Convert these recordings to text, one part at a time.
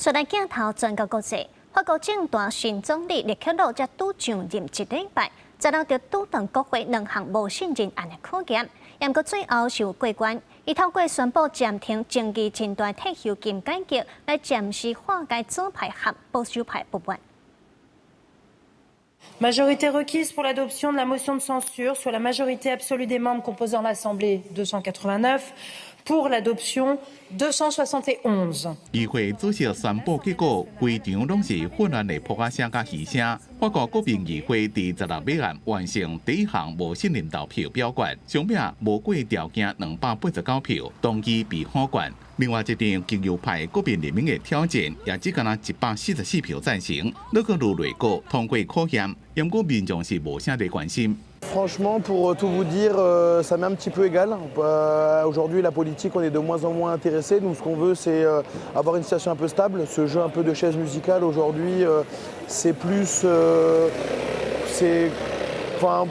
虽然镜头全国各地，法国政坛新总理列克洛才拄上任一礼拜，才让着拄断国会2项无信任案的考验，不过最后是有过关。伊透过宣布暂停争议真大退休金改革，来暂时化解左派和保守派不满。 Majorité requise pour l'adoption de la motion de censure, soit la majorité absolue des membres composant l'Assemblée 289, pour l'adoption 271. 议会主席宣布结果，规场拢是混乱的扑克声甲嘘声。法国国民议会伫16日晚完成第一项无信任投票表决，上面无过条件289票，当机被否决。另外一场极右派国民联盟的挑战，也只敢若144票赞成，那个如内阁通过考验，不过民众是无啥在关心。 Franchement, pour tout vous dire, ça m'est un petit peu égal. Aujourd'hui, la politique, on est de moins en moins intéressé. Nous, ce qu'on veut, c'est avoir une situation un peu stable. Ce jeu un peu de chaise musicale, aujourd'hui, c'est plus... Enfin,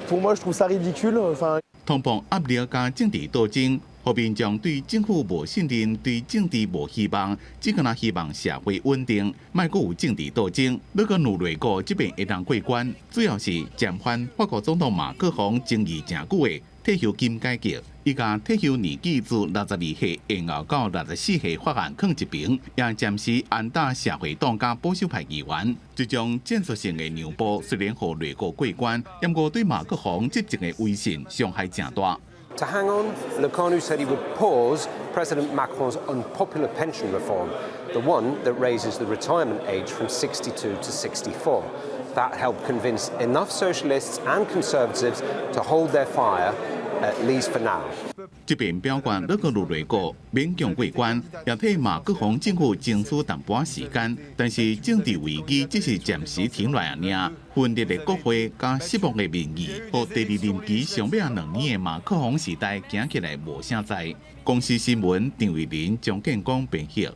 pour moi, je trouve ça ridicule. Enfin... 通膨压力加政治斗争，互民众对政府无信任，对政治无希望，只敢若希望社会稳定，莫阁有政治斗争。如果努内阁这边会当过关，主要是暂缓法国总统马克龙争议真久的退休金改革。伊将退休年纪自62岁延后到64岁法案放一边，也暂时安打社会党加保守派议员。这种建设性的让步虽然互内阁过关，不过对马克龙执政的威信伤害真大。 To hang on, Lecanu said he would pause President Macron's unpopular pension reform, the one that raises the retirement age from 62 to 64. That helped convince enough socialists and conservatives to hold their fire, at least for now. 这边表决那个内阁勉强过关，也替马克龙政府争取淡薄时间，但是政治危机只是暂时停落尔。分裂的国会加失望的民意，和第二任期上尾2年的马克龙时代行起来无啥在。公司新闻张伟林、张建光编写。